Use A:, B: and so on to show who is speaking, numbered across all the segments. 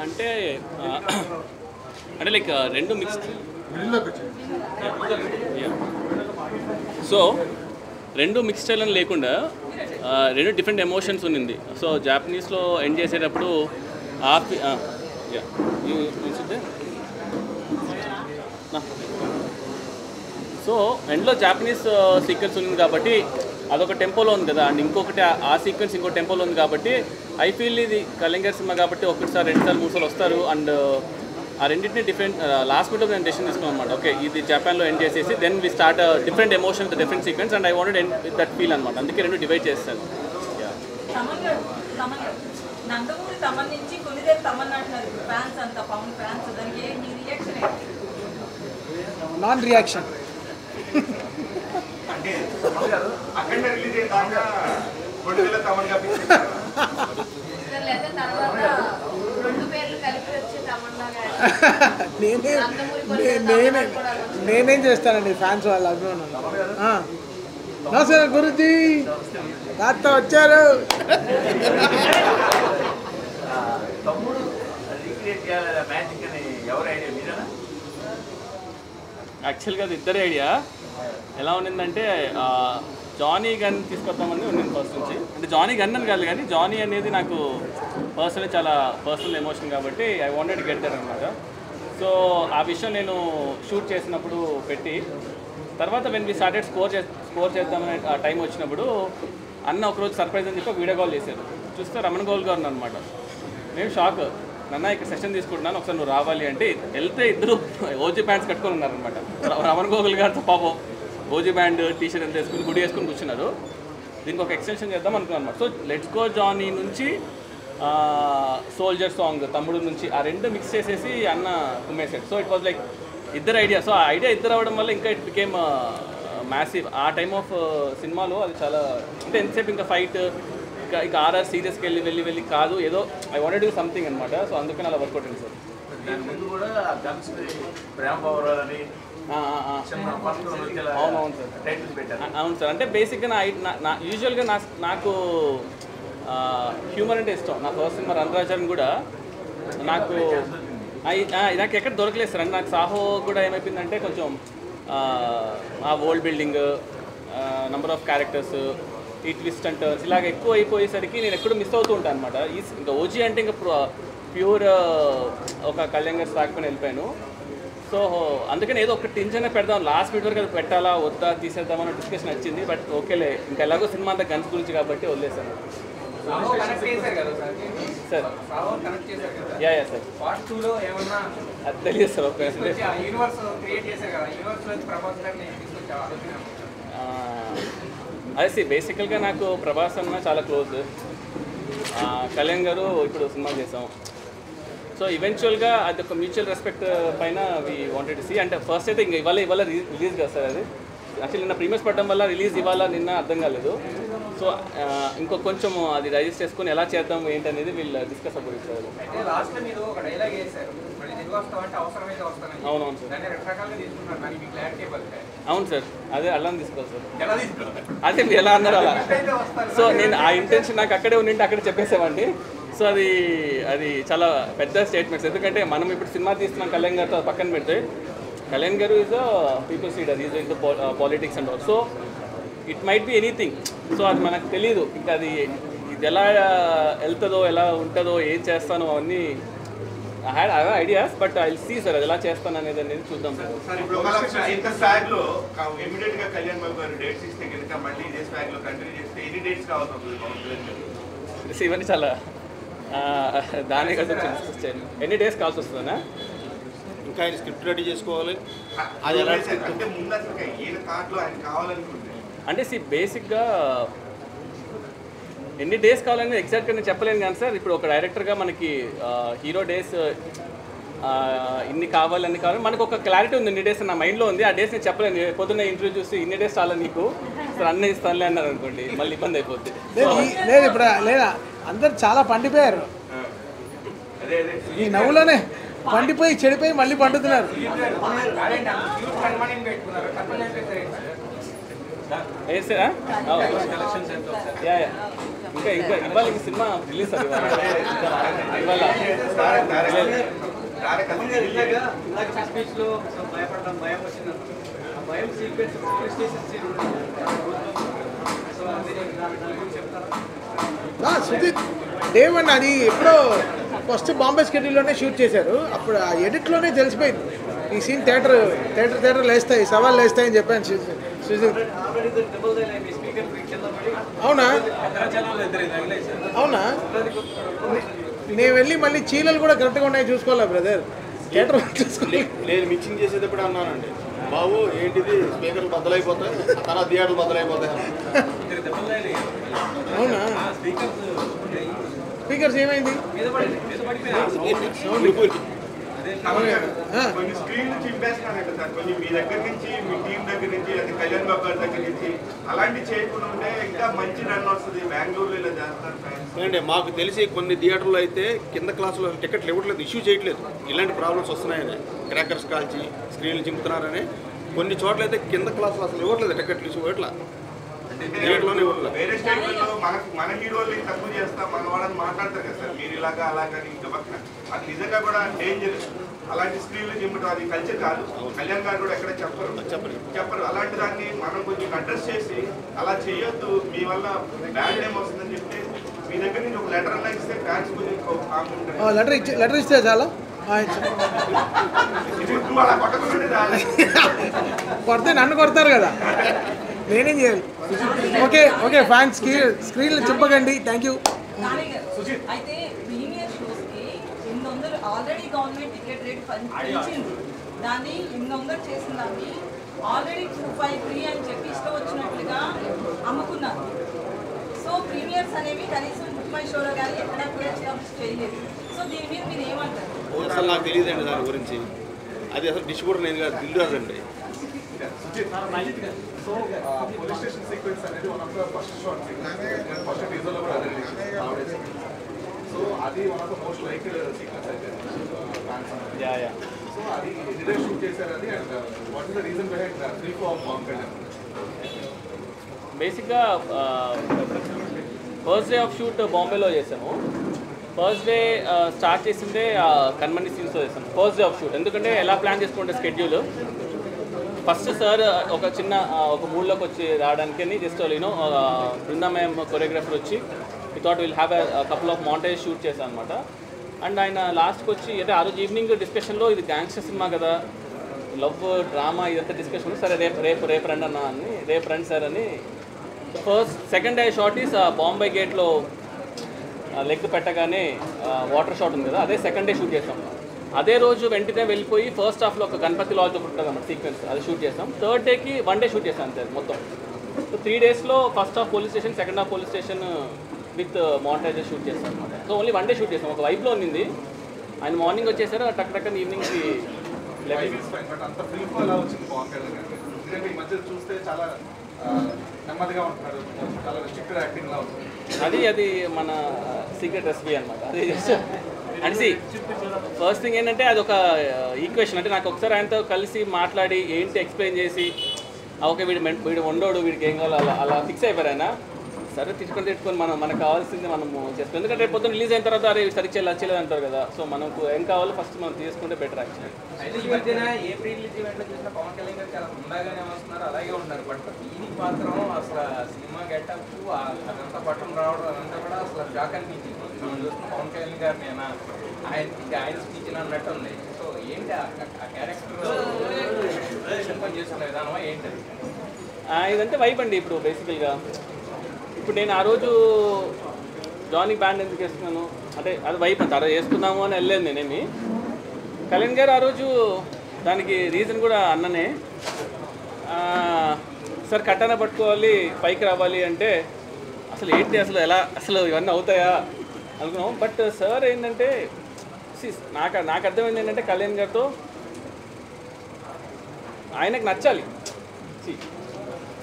A: అంటే అంటే లైక్ రెండు మిక్స్డ్. సో రెండు మిక్స్ స్టైల్ అని లేకుండా రెండు డిఫరెంట్ ఎమోషన్స్ ఉన్నింది. సో జాపనీస్లో ఎండ్ చేసేటప్పుడు సో ఎండ్లో జాపనీస్ సీక్వెన్స్ ఉంది కాబట్టి అదొక టెంపోలో ఉంది కదా, అండ్ ఇంకొకటి ఆ సీక్వెన్స్ ఇంకో టెంపోలో ఉంది కాబట్టి ఐ ఫీల్ ఇది కళింగర్ సినిమా కాబట్టి ఒకటిసారి 2 సార్లు 3 సార్లు వస్తారు. అండ్ ఆ రెండింటిని డిఫరెంట్ లాస్ట్ మినిట్లో నేను డెసిషన్ తీసుకున్నాను అనమాట. ఓకే ఇది జపాన్లో ఎండ్ చేసేసి then we start different emotion different sequence and I wanted end with that feel అనమాట. అందుకే రెండు డివైడ్ చేస్తాను.
B: నాన్ రియాక్షన్ నేనేం చేస్తానండి ఫ్యాన్స్ వాళ్ళ అభిమానం. నమస్కారం గురుజీ తాత వచ్చారు.
A: యాక్చువల్గా అది ఇద్దరి ఐడియా. ఎలా ఉండిందంటే జానీ గన్ తీసుకొద్దామని ఉండింది ఫస్ట్ నుంచి. అంటే జానీ గన్ అని కాదు కానీ జానీ అనేది నాకు పర్సనల్ చాలా పర్సనల్ ఎమోషన్ కాబట్టి I wanted to get that అనమాట. సో ఆ విషయం నేను షూట్ చేసినప్పుడు పెట్టి తర్వాత వెన్ వి స్టార్టెడ్ స్కోర్ చేద్దామనే ఆ టైం వచ్చినప్పుడు అన్న ఒకరోజు సర్ప్రైజ్ అని చెప్పి వీడియో కాల్ చేశారు. చూస్తే రమణ గోల్ గారు అనమాట. నేను షాక్, నన్న ఇక్కడ సెషన్ తీసుకుంటున్నాను ఒకసారి నువ్వు రావాలి అంటే వెళ్తే ఇద్దరు ఓజీ ప్యాంట్స్ కట్టుకొని ఉన్నారనమాట. రమణ గోగుల్ గారితో పాపం ఓజీ బ్యాండ్ టీషర్ట్ ఎంత వేసుకుని గుడి వేసుకుని కూర్చున్నారు. దీనికి ఒక ఎక్స్టెన్షన్ చేద్దాం అనుకున్నాను అనమాట. సో లెట్స్ గో జానీ నుంచి సోల్జర్ సాంగ్ తమ్ముడు నుంచి ఆ రెండు మిక్స్ చేసేసి అన్న కుమ్మేసాడు. సో ఇట్ వాజ్ లైక్ ఇద్దరు ఐడియా. సో ఆ ఐడియా ఇద్దరు అవ్వడం వల్ల ఇంకా ఇట్ బికేమ్ మ్యాసివ్. ఆ టైమ్ ఆఫ్ సినిమాలో అది చాలా అంటే ఎంతసేపు ఇంకా ఫైట్ ఇంకా ఆర్ఆర్ సీరియస్కి వెళ్ళి కాదు, ఏదో I wanted to do something అనమాట. సో అందుకని అలా వర్కౌట్ అయింది సార్. అవునవును సార్, అవును సార్. అంటే బేసిక్గా నా యూజువల్గా నాకు హ్యూమర్ అంటే ఇష్టం. నా ఫస్ట్ సినిమా రణరాజన్ కూడా నాకు ఎక్కడ దొరకలేదు సార్. అంటే నాకు సాహో కూడా ఏమైపోయిందంటే కొంచెం ఆ world building, number of characters, ఈ ట్విస్ట్ అండ్ టర్న్స్ ఇలాగ ఎక్కువ అయిపోయేసరికి నేను ఎక్కడో మిస్ అవుతూ ఉంటాను అనమాట. ఇంకా ఓజీ అంటే ఇంకా ప్యూర్ ఒక కళ్యాణ్ సాగుకొని వెళ్ళిపోయాను. సో అందుకని ఏదో ఒక టెన్షన్ పెడదాం, లాస్ట్ మినిట్ వరకు అది పెట్టాలా వద్దా తీసేద్దామన్న డిస్కషన్ వచ్చింది. బట్ ఓకేలే ఇంకా ఎలాగో సినిమా అంతా గన్స్ గురించి కాబట్టి వదిలేసాను సార్. యా సార్, అది తెలియదు సార్. ఓకే అదే బేసికల్గా నాకు ప్రభాస్ అన్న చాలా క్లోజ్. కళ్యాణ్ గారు ఇప్పుడు సినిమా చేసాం. సో ఈవెన్చువల్గా అది ఒక మ్యూచువల్ రెస్పెక్ట్ పైన వీ వాంటెడ్ టు సీ. అంటే ఫస్ట్ అయితే ఇంకా ఇవాళ రిలీజ్ కదా సార్. అది యాక్చువల్లీ నిన్న ప్రీమియర్స్ పడడం వల్ల రిలీజ్ ఇవాళ నిన్న అర్థం కాలేదు. సో ఇంకో కొంచెం అది రైజిస్ట్ చేసుకుని ఎలా చేద్దాం ఏంటనేది వీళ్ళు డిస్కస్ అప్పుడు ఇస్తారు. అవునవును సార్, అవును సార్. అదే అలా తీసుకోవాలి సార్. అదే మీరు ఎలా అన్నారు అలా. సో నేను ఆ ఇంటెన్షన్ నాకు అక్కడే ఉండింటే అక్కడే చెప్పేసామండి. సో అది చాలా పెద్ద స్టేట్మెంట్స్. ఎందుకంటే మనం ఇప్పుడు సినిమా తీస్తున్నాం కళ్యాణ్ గారితో పక్కన పెడితే, కళ్యాణ్ గారు is a peoples leader, is in to politics and all. So it might be anything. So అది మనకు తెలియదు. ఇంకా ఇది ఎలా వెళ్తుందో ఎలా ఉంటుందో ఏం చేస్తానో అవన్నీ I had ideas. But I see sir అది ఎలా చేస్తాను అనేది చూద్దాం సార్. ఇవన్నీ చాలా దాని కోసం డిస్కస్ చేయండి. ఎన్ని డేస్ కావాల్సి వస్తుందన్నా?
C: ఇంకా ఆయన స్క్రిప్ట్ రెడీ చేసుకోవాలి.
A: అంటే బేసిక్గా ఎన్ని డేస్ కావాలని ఎగ్జాక్ట్గా నేను చెప్పలేను కానీ సార్, ఇప్పుడు ఒక డైరెక్టర్గా మనకి హీరో డేస్ ఇన్ని కావాలి మనకు ఒక క్లారిటీ ఉంది. ఇన్ని డేస్ నా మైండ్లో ఉంది. ఆ డేస్ నేను చెప్పలేను. పొద్దున్న ఇంటర్వ్యూ చూసి ఇన్ని డేస్ చాలా నీకు సార్ అన్నీ ఇస్తానులే అన్నారు అనుకోండి, మళ్ళీ ఇబ్బంది అయిపోద్ది.
B: లేదు ఇప్పుడు లేదా అందరు చాలా పండిపోయారు. ఈ నవ్వులోనే పండిపోయి చెడిపోయి మళ్ళీ పండుతున్నారు.
A: వేసారా యా యా ఇంకా ఇంకా ఇవాళ ఈ సినిమా రిలీజ్ అది ఇవాళ
B: సుజిత్ డే వన్ అది ఎప్పుడో ఫస్ట్ బాంబే స్కెడ్యూల్లోనే షూట్ చేశారు. అప్పుడు ఆ ఎడిట్లోనే తెలిసిపోయింది ఈ సీన్ థియేటర్ లేస్తాయి, సవాళ్ళు లేస్తాయి అని చెప్పాను సుజిత్. అవునా అవునా నేను వెళ్ళి మళ్ళీ చీలలు కూడా కరెక్ట్గా ఉన్నాయి చూసుకోవాలా బ్రదర్, థియేటర్ చూసుకోవాలి.
C: నేను మిక్సింగ్ చేసేటప్పుడు అన్నానండి, బాబు ఏంటిది స్పీకర్లు బద్దలైపోతాయి, తర్వాత థియేటర్లు బద్దలైపోతాయి.
B: అవునా స్పీకర్స్ ఏమైంది?
D: కొన్ని స్క్రీన్ నుంచి ఇంపేస్తున్నారంట సార్, కొన్ని మీ దగ్గర నుంచి మీ టీం దగ్గర నుంచి లేదా కళ్యాణ్ బాబు గారి దగ్గర నుంచి అలాంటి చేయకుండా ఉంటే ఇంకా మంచి రన్ వస్తుంది. బెంగళూరులో ఇలా చేస్తారు
C: అంటే మాకు తెలిసి కొన్ని థియేటర్లో అయితే కింద క్లాసులో టికెట్లు ఇవ్వట్లేదు, ఇష్యూ చేయట్లేదు. ఇలాంటి ప్రాబ్లమ్స్ వస్తున్నాయని క్రాకర్స్ కాల్చి స్క్రీన్లు చింపుతున్నారని కొన్ని చోట్ల అయితే కింద క్లాసులో అసలు ఇవ్వట్లేదు, టికెట్లు ఇష్యూ ఇవ్వట్లా.
D: వేరే స్టేట్లలో మన హీరోల్ని తక్కువ చేస్తాం, మన వాళ్ళని మాట్లాడతారు కదా సార్, మీరు ఇలాగా అలాగని గబక్కన. అది నిజంగా కూడా డేంజర్. అలాంటి స్క్రీన్లు చింపడం అది కల్చర్ కాదు. కళ్యాణ్ గారు కూడా ఎక్కడ చెప్పరు. అలాంటి దాన్ని మనం కొంచెం అడ్రస్ చేసి అలా చేయొద్దు, మీ వల్ల బ్యాడ్ నేమ్ వస్తుందని చెప్తే మీ దగ్గర నుంచి ఒక లెటర్ అలా ఇస్తే ఫ్యాన్స్ కొంచెం
B: లెటర్ ఇస్తే చాలా
D: అలా కొట్టకుండా
B: కొడితే నన్ను కొడతారు కదా, నేనేం చేయాలి? ఓకే ఫ్యాన్స్కి స్క్రీన్లు చెప్పకండి. Thank you.
E: అయితే ప్రీమియర్ షోస్కి 800 ఆల్రెడీ గవర్నమెంట్ టికెట్ రేట్ పెంచింది, దాన్ని 800 చేసిన దాన్ని ఆల్రెడీ 25 ఫ్రీ అని చెప్పి ఇష్టం వచ్చినట్లుగా అమ్ముకున్నారు. సో ప్రీమియర్స్ అనేవి కనీసం 30 షోలో కానీ ఎక్కడ కూడా ఎస్టాబ్లిష్ చేయలేదు. సో దీని మీద మీరు ఏమంటారు?
C: అసలు నాకు తెలియదండి దాని గురించి. అది అసలు డిస్ట్రిబ్యూటర్ నేను కాదు, దిల్ రాజు అండి.
F: సో పోలీస్ స్టేషన్ సీక్వెన్స్ అనేది one of the first shot first టీజర్లో కూడా అదే సో అది one of the most like sequence అయితే సో అది ఎడిటర్ షూట్ చేశారని and what is the reason behind the three for Pawan Kalyan?
A: బేసిక్గా ఫస్ట్ డే ఆఫ్ షూట్ బాంబేలో చేసాము. ఫస్ట్ డే స్టార్ట్ చేసిందే కన్మణి సీన్స్తో చేసాము ఫస్ట్ డే ఆఫ్ షూట్. ఎందుకంటే ఎలా ప్లాన్ చేసుకుంటే స్కెడ్యూల్ ఫస్ట్ సార్ ఒక చిన్న ఒక మూడ్లోకి వచ్చి రావడానికి జస్ట్ యూనో బృందామయం కొరియోగ్రాఫర్ వచ్చి we thought will have couple of montage shoot చేశాను అనమాట. అండ్ ఆయన లాస్ట్కి వచ్చి అయితే ఆ రోజు ఈవినింగ్ డిస్కషన్లో ఇది గ్యాంగ్స్టర్ సినిమా కదా, లవ్ డ్రామా ఇదంతా డిస్కషన్, సరే రేపు రండి అన్న అని, రేపు రండి సార్ అని. Second day shot is Bombay గేట్లో లెగ్ పెట్టగానే వాటర్ షాట్ ఉంది కదా, అదే సెకండ్ డే షూట్ చేసాం. అదే రోజు వెంటనే వెళ్ళిపోయి ఫస్ట్ హాఫ్లో ఒక గణపతి లాడ్జ్ ఒకటి ఉంటుంది అన్నమాట సీక్వెన్స్, అది షూట్ చేసాం. థర్డ్ డేకి 1 డే షూట్ చేసాం అంతే మొత్తం. సో 3 డేస్లో first half police station, second half police station with montages shoot చేస్తాం అనమాట. సో ఓన్లీ 1 డే షూట్ చేస్తాం. ఒక వైబ్లో ఉన్నింది. ఆయన మార్నింగ్ వచ్చేసారు, టక్ ఈవినింగ్కి
F: బట్ అంత ఫిల్మ్ అలా వచ్చింది పవన్ కళ్యాణ్ గారికి. ఎందుకంటే ఈ మధ్య చూస్తే చాలా నెమ్మదిగా ఉంటున్నారు, చాలా స్ట్రిక్ట్ యాక్టింగ్ లా ఉంటుంది.
A: అది మన సీక్రెట్ రెసిపీ అనమాట. అది అంటే ఫస్ట్ థింగ్ ఏంటంటే అది ఒక ఈక్వేషన్. అంటే నాకు ఒకసారి ఆయనతో కలిసి మాట్లాడి ఏంటి ఎక్స్ప్లెయిన్ చేసి ఓకే వీడు వండోడు, వీడికి ఏం కావాలో అలా ఫిక్స్ అయిపోయారు ఆయన. సరే తిట్టుకొని మనకు కావాల్సింది మనము చేస్తాం. ఎందుకంటే రేపు పొద్దున్న రిలీజ్ అయిన తర్వాత అరే సరిగ్గా చేయలేదు అంటారు కదా. సో మనకు ఏం కావాలో ఫస్ట్ మనం తీసుకుంటే బెటర్ యాక్చువల్లీ.
G: ఈ మధ్యన ఏ ప్రీ రిలీజ్ ఈవెంట్లో చూసినా పవన్ కళ్యాణ్ గారు చాలా హుందాగానే వస్తున్నారు, అలాగే ఉంటారు. బట్ దీనికి మాత్రం అసలు సినిమా గెటప్ అదంతా పట్టణం రావడం అదంతా కూడా అసలు షాక్ అనిపించింది. మనం చూస్తున్న పవన్ కళ్యాణ్ గారిని ఆయన స్పీచ్ అన్నట్టు ఉంది. సో ఏంటి ఆ క్యారెక్టర్ పని చేస్తున్న విధానం ఏంటి?
A: ఇదంటే వైబ్ అండి. ఇప్పుడు బేసికల్గా ఇప్పుడు నేను ఆ రోజు జానీ బ్యాండ్ ఎందుకు వేస్తున్నాను అంటే అది వైప్ అంత అలా వేసుకున్నాము అని వెళ్ళలేదు నేనేమి. కళ్యాణ్ గారు ఆ రోజు దానికి రీజన్ కూడా అన్ననే, సార్ కట్టన పట్టుకోవాలి పైకి రావాలి అంటే అసలు ఏంటి అసలు ఇవన్నీ అవుతాయా అనుకున్నాం. బట్ సార్ ఏంటంటే నాకు అర్థమైంది ఏంటంటే కళ్యాణ్ గారితో ఆయనకు నచ్చాలి,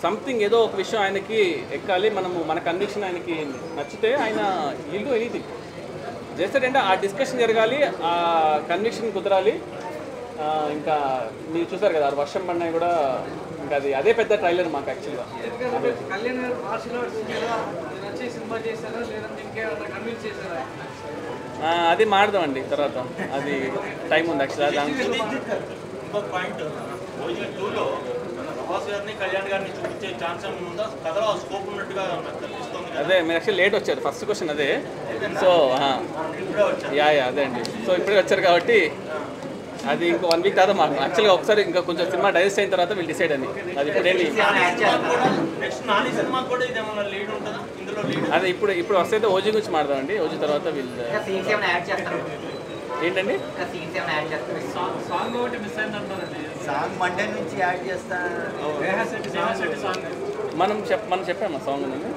A: సంథింగ్ ఏదో ఒక విషయం ఆయనకి ఎక్కాలి, మన కన్విక్షన్ ఆయనకి నచ్చితే ఆయన విల్ డూ ఎనీథింగ్. జస్ట్ అంటే ఆ డిస్కషన్ జరగాలి, ఆ కన్విక్షన్ కుదరాలి, ఇంకా మీరు చూసారు కదా వర్షం పడినాయి కూడా ఇంకా అదే పెద్ద ట్రైలర్ మాకు యాక్చువల్గా.
H: కళ్యాణ్ గారు మార్షల్ ఆర్ట్స్ నచ్చే సినిమా చేశారా లేదంటే ఇంకేమన్నా కన్విన్స్ చేశారా?
A: అది మాడదామండి తర్వాత, అది టైం ఉంది యాక్చువల్గా దానికి.
I: ఇంకొక పాయింట్, ఓజీ 2లో ప్రభాస్ గారిని కళ్యాణ్ గారిని చూపించే ఛాన్స్ ఉందా? కథలో స్కోప్ ఉన్నట్టుగా కనిపిస్తుంది.
A: అదే మీరు యాక్చువల్లీ లేట్ వచ్చారు, ఫస్ట్ క్వశ్చన్ అదే. సో యా అదే అండి. సో ఇప్పుడే వచ్చారు కాబట్టి అది ఇంకో 1 వీక్ తర్వాత మాకు యాక్చువల్గా ఒకసారి ఇంకా కొంచెం సినిమా డైజెస్ట్ అయిన తర్వాత వీళ్ళు డిసైడ్ అని. అది ఇప్పుడేంటి
I: నెక్స్ట్ నాని సినిమా కూడా ఇదేమన్నా లీడ్ ఉంటుందా ఇందులో? లీడ్
A: అదే ఇప్పుడు వస్తే ఓజీ గురించి మాట్లాడదామండి. ఓజీ తర్వాత వీళ్ళు ఏంటండి
H: సాంగ్ ఒకటి మిస్ అయిందంటారండి.
J: సాంగ్ మండే నుంచి యాడ్ చేస్తా
A: మనం చెప్పాము ఆ సాంగ్ ఉంది.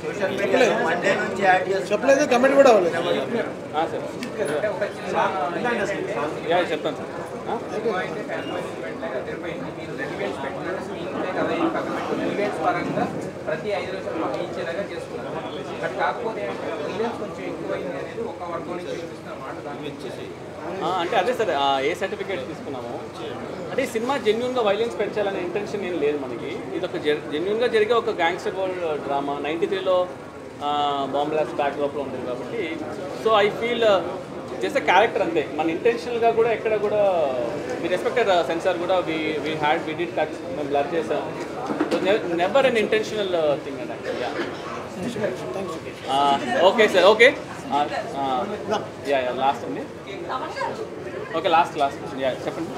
J: సోషల్ మీడియా మండే నుంచి యాడ్ చేస్తా
B: చెప్పలేదు, కమెంట్ కూడా అవ్వలేదు.
A: సార్ చెప్తాను సార్.
G: పరంగా ప్రతి 5 నిమిషాలు ఇచ్చేలాగా చేసుకున్నారు. బట్ కాకపోతే విలియన్స్ కొంచెం ఎక్కువైంది అనేది ఒక వర్గం నుంచి చూపిస్తున్నమాట. దాన్ని ఇచ్చేసి
A: అంటే అదే సార్ ఏ సర్టిఫికేట్ తీసుకున్నాము అంటే ఈ సినిమా జెన్యున్గా వైలెన్స్ పెంచాలనే ఇంటెన్షన్ ఏం లేదు మనకి. ఇది ఒక జెన్యున్గా జరిగే ఒక గ్యాంగ్స్టర్ వరల్డ్ డ్రామా. 93లో బాంబ్ బ్లాస్ట్ బ్యాక్డ్రాప్లో ఉంటుంది కాబట్టి so I feel just character అంతే. మన ఇంటెన్షనల్గా కూడా ఎక్కడ కూడా వి రెస్పెక్టెడ్ సెన్సార్ కూడా వి డిడ్ కట్, మేము బ్లర్ చేసాం. నెవర్ అన్ ఇంటెన్షనల్ థింగ్ అండి యాక్చువల్గా. ఓకే సార్, ఓకే లాస్ట్ అండి. ఓకే లాస్ట్ చెప్పండి.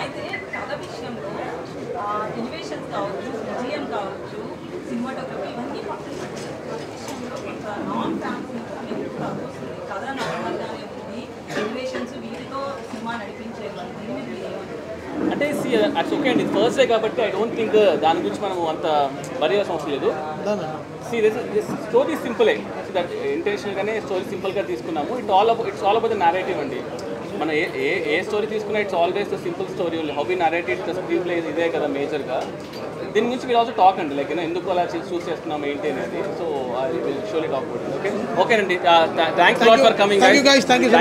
E: అయితే కథ విషయంలో ఎలివేషన్స్ కావచ్చు, విజయం కావచ్చు, సినిమాటోగ్రఫీ ఇవన్నీ పక్కన కథ విషయంలో నాన్ ఫ్యాన్స్ కథ నార్మల్గానే ఉంది. ఎలివేషన్స్ వీటితో సినిమా నడిపించేవాళ్ళు.
A: అంటే అట్స్ ఓకే అండి, ఫస్ట్ డే కాబట్టి ఐ డోంట్ థింక్ దాని గురించి మనం అంత వరి అవ్వాల్సిన అవసరం లేదు. స్టోరీ సింపులే, దట్ ఇంటెన్షనల్గానే స్టోరీ సింపుల్గా తీసుకున్నాము. It's all about the narrative అండి. మనం ఏ స్టోరీ తీసుకున్నా it's always the simple story only. How we narrated the screen play ఇదే కదా మేజర్గా. దీని గురించి మీరు ఆల్సో టాక్ అండి, లైక్ ఎందుకు అలా చూస్ చేస్తున్నాం ఏంటి అనేది. So I will solely talk about it. Okay అండి, thanks lot for coming.
B: Thank you guys, thank you.